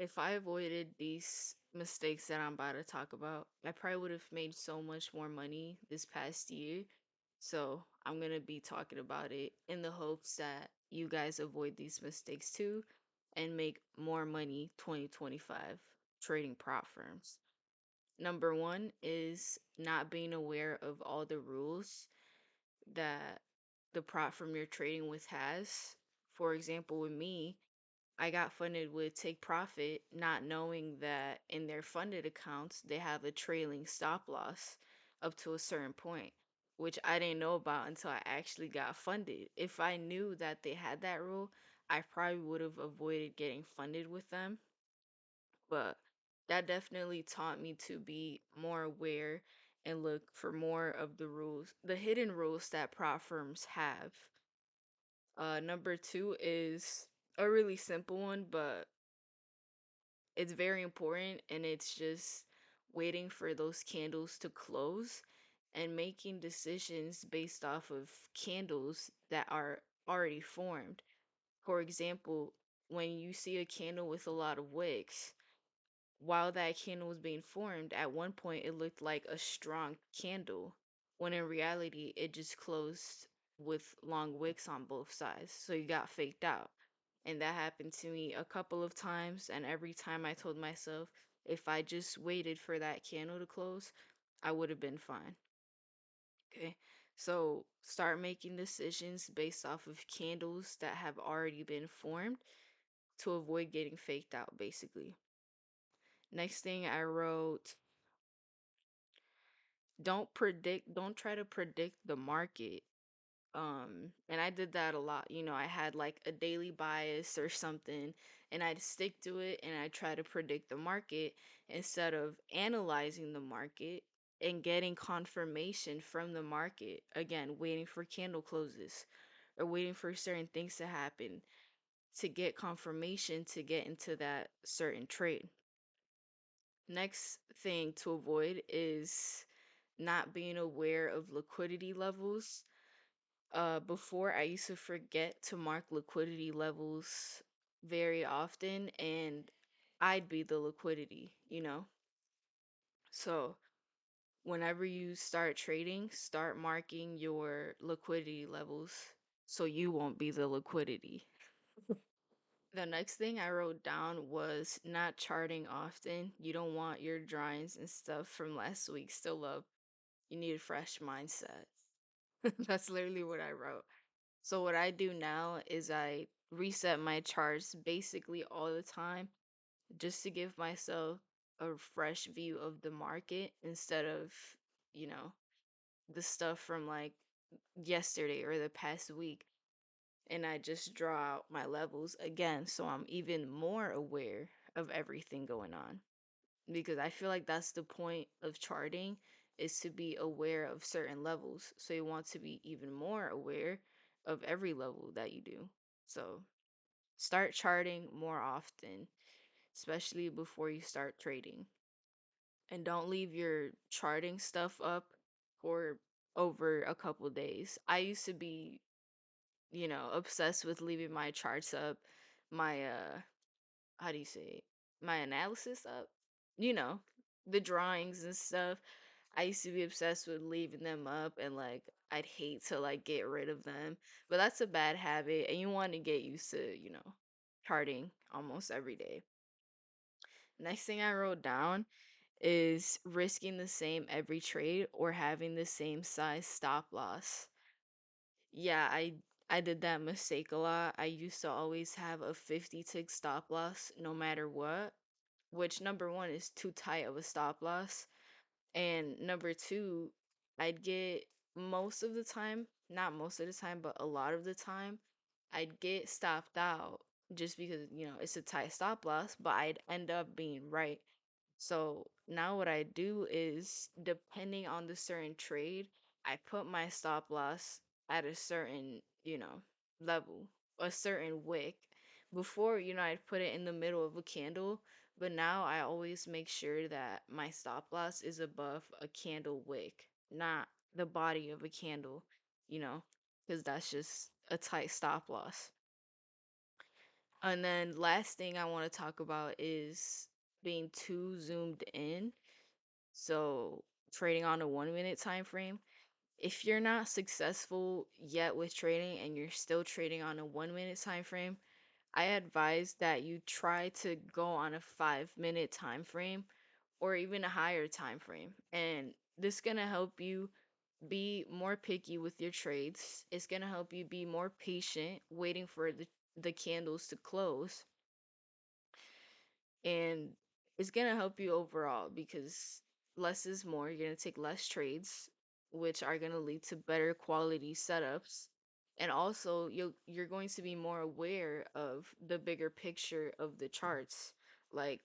If I avoided these mistakes that I'm about to talk about, I probably would have made so much more money this past year. So I'm going to be talking about it in the hopes that you guys avoid these mistakes too and make more money 2025 trading prop firms. Number one is not being aware of all the rules that the prop firm you're trading with has. For example, with me, I got funded with Take Profit, not knowing that in their funded accounts, they have a trailing stop loss up to a certain point, which I didn't know about until I actually got funded. If I knew that they had that rule, I probably would have avoided getting funded with them. But that definitely taught me to be more aware and look for more of the rules, the hidden rules that prop firms have. Number two is a really simple one, but it's very important, and it's just waiting for those candles to close and making decisions based off of candles that are already formed. For example, when you see a candle with a lot of wicks, while that candle was being formed, at one point it looked like a strong candle, when in reality it just closed with long wicks on both sides. So you got faked out. And that happened to me a couple of times. And every time I told myself, if I just waited for that candle to close, I would have been fine. Okay. So start making decisions based off of candles that have already been formed to avoid getting faked out, basically. Next thing I wrote, don't try to predict the market. And I did that a lot. I had like a daily bias or something, and I'd stick to it and I try to predict the market instead of analyzing the market and getting confirmation from the market. Again, waiting for candle closes or waiting for certain things to happen to get confirmation to get into that certain trade. Next thing to avoid is not being aware of liquidity levels. Before, I used to forget to mark liquidity levels very often, and I'd be the liquidity. So whenever you start trading, start marking your liquidity levels so you won't be the liquidity. The next thing I wrote down was not charting often. You don't want your drawings and stuff from last week still up. You need a fresh mindset. That's literally what I wrote. So what I do now is I reset my charts basically all the time just to give myself a fresh view of the market instead of, you know, the stuff from like yesterday or the past week. And I just draw out my levels again so I'm even more aware of everything going on. Because I feel like that's the point of charting, is to be aware of certain levels. So you want to be even more aware of every level that you do. So start charting more often, especially before you start trading. And don't leave your charting stuff up for over a couple days. I used to be, obsessed with leaving my charts up, my how do you say it? My analysis up, you know, the drawings and stuff. I used to be obsessed with leaving them up, and like I'd hate to like get rid of them. But that's a bad habit and you want to get used to, charting almost every day. Next thing I wrote down is risking the same every trade or having the same size stop loss. Yeah, I did that mistake a lot. I used to always have a 50 tick stop loss no matter what, which number one is too tight of a stop loss. And number two, I'd get most of the time, not most of the time, but a lot of the time, I'd get stopped out just because, it's a tight stop loss, but I'd end up being right. So now what I do is, depending on the certain trade, I put my stop loss at a certain, level, a certain wick. Before, I'd put it in the middle of a candle, but now I always make sure that my stop loss is above a candle wick, not the body of a candle, because that's just a tight stop loss. And then last thing I want to talk about is being too zoomed in. So trading on a 1 minute time frame. If you're not successful yet with trading and you're still trading on a 1 minute time frame, I advise that you try to go on a 5 minute time frame or even a higher time frame. And this is gonna help you be more picky with your trades. It's gonna help you be more patient, waiting for the candles to close, and it's gonna help you overall because less is more. You're gonna take less trades, which are gonna lead to better quality setups. And also you're going to be more aware of the bigger picture of the charts. Like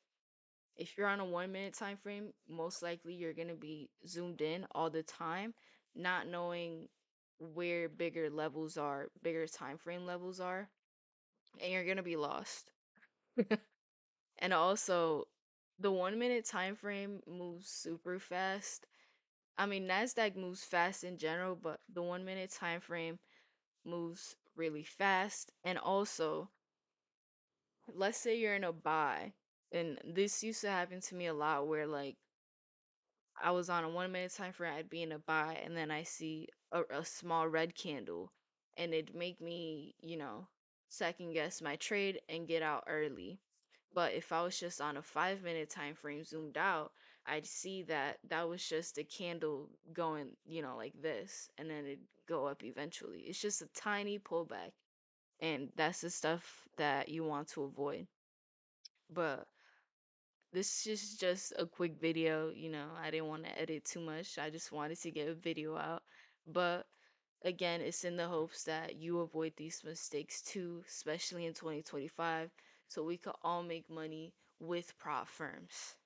if you're on a 1 minute time frame, most likely you're gonna be zoomed in all the time, not knowing where bigger levels are, bigger time frame levels are, and you're gonna be lost. And also, the 1 minute time frame moves super fast. I mean, NASDAQ moves fast in general, but the 1 minute time frame moves really fast. And also, let's say you're in a buy, and this used to happen to me a lot where like I was on a 1 minute time frame, I'd be in a buy, and then I see a small red candle, and it'd make me, second guess my trade and get out early. But if I was just on a 5 minute time frame zoomed out, I'd see that that was just a candle going, like this, and then it'd go up eventually. It's just a tiny pullback, and that's the stuff that you want to avoid. But this is just a quick video, I didn't want to edit too much. I just wanted to get a video out. But again, it's in the hopes that you avoid these mistakes too, especially in 2025, so we could all make money with prop firms.